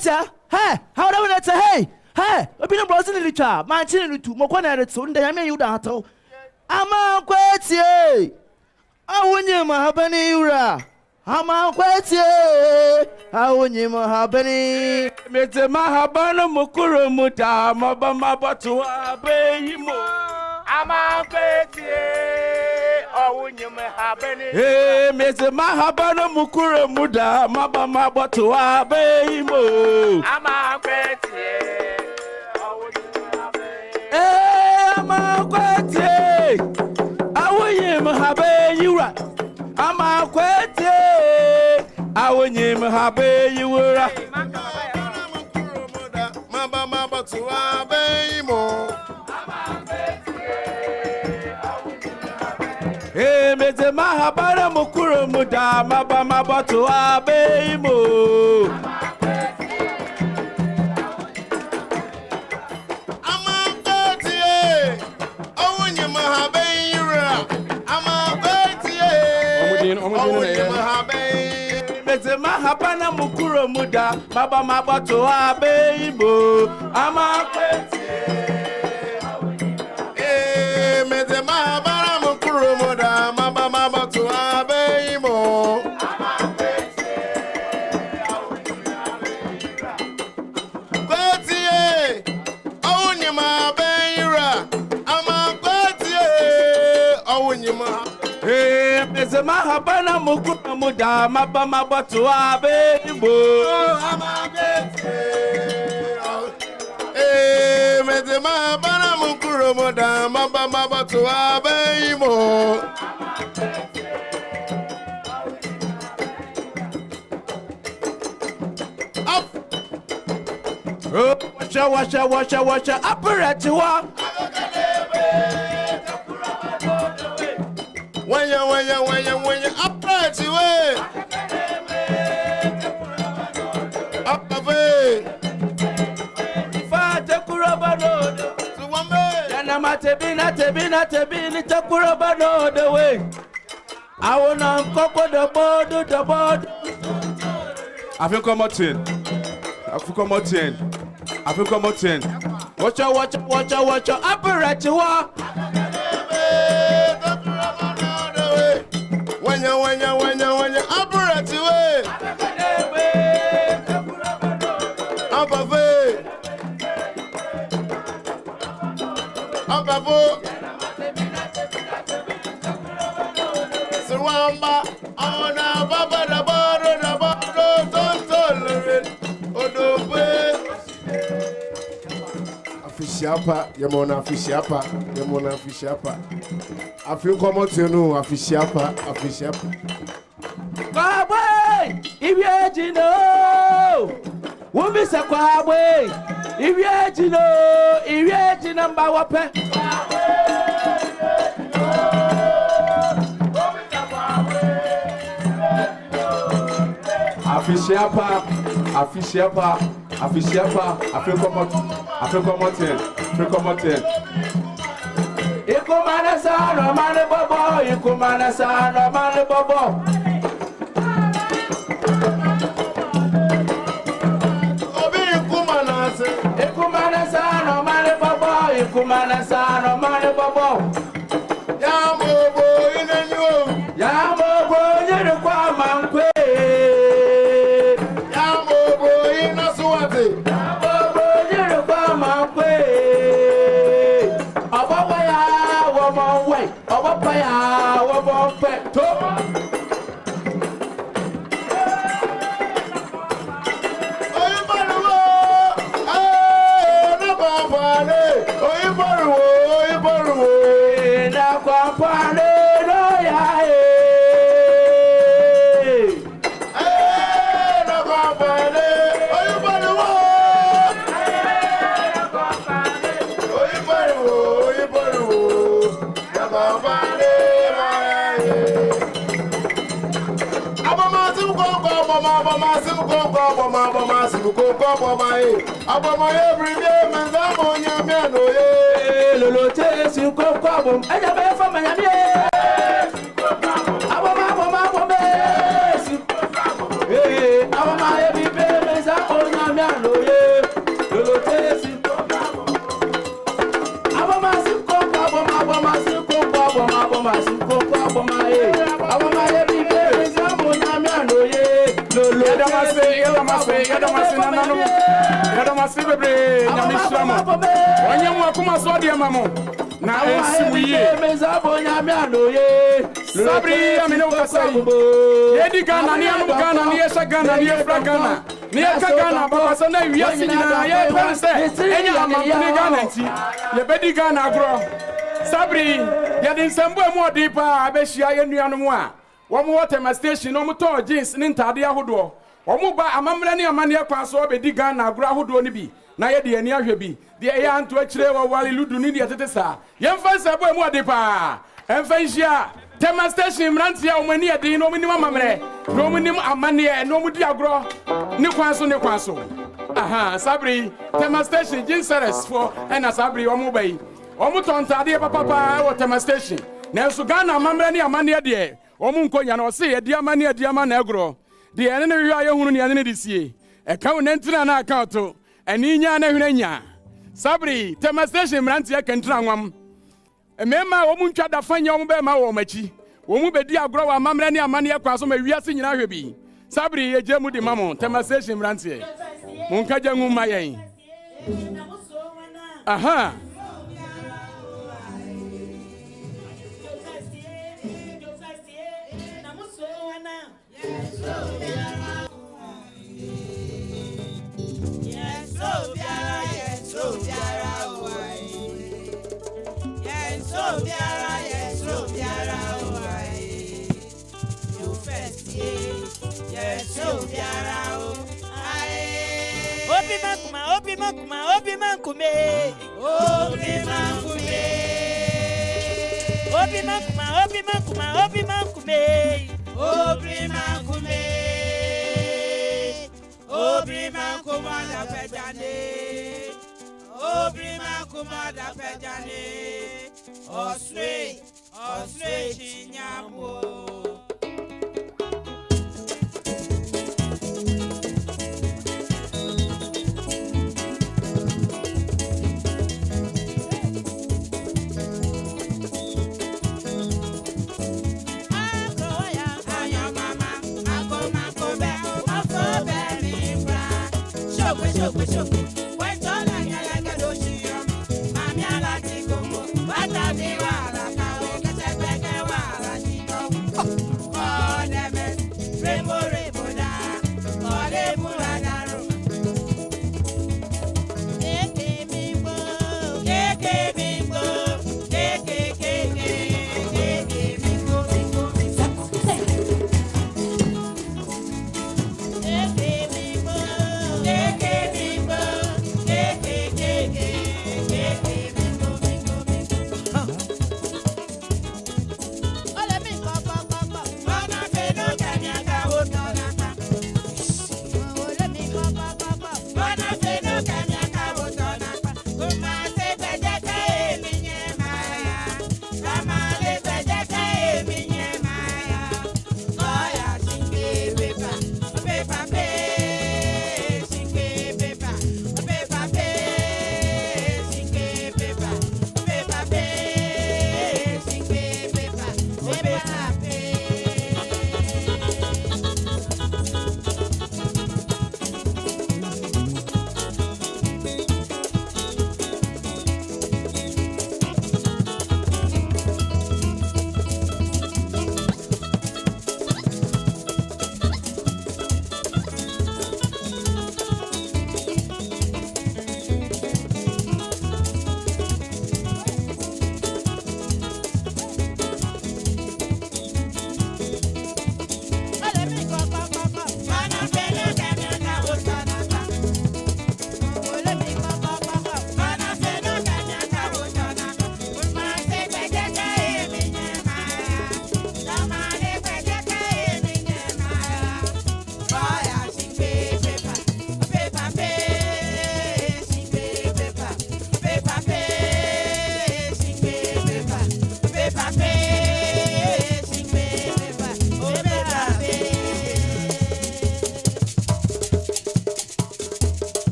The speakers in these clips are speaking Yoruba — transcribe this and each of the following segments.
wineta. Hey, how do wineta? Hey, hey, I've been a brother in the child. My children to Mokwana at Sunday. I mean, you don't know. I'm a quite. I wouldn't you have any ura. I'm a quite. I wouldn't you have any. Mr. Mahabana Mukuru Muta, Mabama to obey him. I'm a quite. I wouldn't you have any. Hey, Mr. Mahabana Mukuru Muda, Mabama to obey him. I'm a quite. Hey, I'm a quite. I wouldn't you have any ura. I'm a quite. I wouldn't you have any ura. Mabama to obey him. Hey, Mr. Mahabara Mukuru Muda, Mabama to obey him. I'm a dirty. Oh, when you have a I'm a dirty. Mr. Mahabana Mukuru Muda, Mabama to obey him. I'm a dirty. Hey, Mr. Mahabara Mukuru Muda, Mabama to obey him. Hey, Mr. Mahabana Mukuru Muda, Mabama to obey him. I'm a dirty. Hey, Mr. Mahabana Mukuru Muda, Mabama to obey him. Up. Watch out, operate to walk. When you operate to it. Up the way. Fata Kurabano. So one man. Yanamate bina Takurabano the way. I want to cocoa the board. I feel come out in. Watch out, operate to walk. When you operate to it. Up a way. Suramba, on a baba, the border, don't tolerate. Odobe. Afishiapa, Yamona Fishiapa. I feel come out to know Afishiapa. Kwabwe, if you know, who miss a Kwabwe, if you know, number one. Afishiapa. I feel come out here. Ikumana sana mane bobo. Obi ikumana sana mane bobo. Ya mobo inenyo. Ya mobo nyere kwa mankwe. Ya mobo inasuwate. Ya mobo nyere kwa mankwe. Obapaya, to. Abama every day, man, Lolo chase you go problem. I have a family. Abama, Abama every day, man, Yadamase bebre nyamishramo wanyam akuma so de mamo na esimuye sabri amene ukasai yedi Ghana ni anu Ghana ni esha Ghana ni efra Ghana ni eka Ghana baba so na wiase nyina ye pense enya amamne Ghana nti ye bedi Ghana agro sabri yedi nsembo emu odi pa abehia ye nuanom a wo mo Tema station no mo to jeans ni ntade ahodo omu ba amamre ne amane kwa so obedi Ghana agro ahodo ni bi na ye de ani ahwe bi de ye anto akire wo wale ludu ni de tete sa ye mfa sabo emu ode pa emfa nhia Tema station mrantia o mani ade no minim amamre no minim amane no mu di agro ni kwa so aha sabri Tema station jinseres for ena sabri omu bai omu tontade papa wo Tema station na so Ghana amamre ne amane de omu nkonya na o se ye di amane na agro de ene ne hwa ye hunu ne ene ne disie e ka wo nentina na account eni nya na hwena nya sabri Tema station mranti ya kentra nwam emema wo mu ntwa da fanya wo be ma wo machi wo mu bedi agro wa amamre ne amane kwa so ma wiase nyina hwe bi sabri ye jemu di mamo Tema station mranti mun ka jangu ma yen aha Obi kumada pejane oswe chinyambo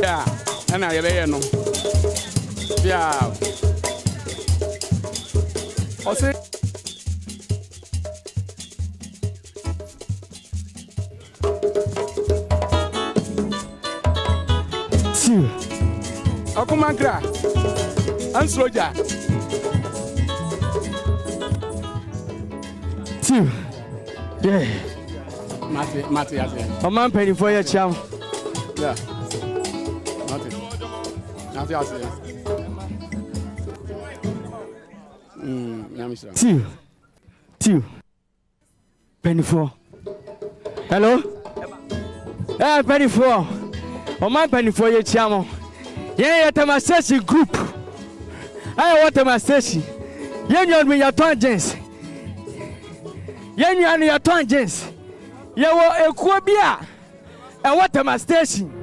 Yeah, and I know. Yeah. Also, aku mankra ansloja two yeah mati ya o man penny for your cham yeah mati ya two penny for hello penny for o man penny for your cham. Yeah, Tema station group. I want Tema station. Yeah, you your tangents. Yeah, you your tangents. Yeah, well, a quabia. I want Tema station.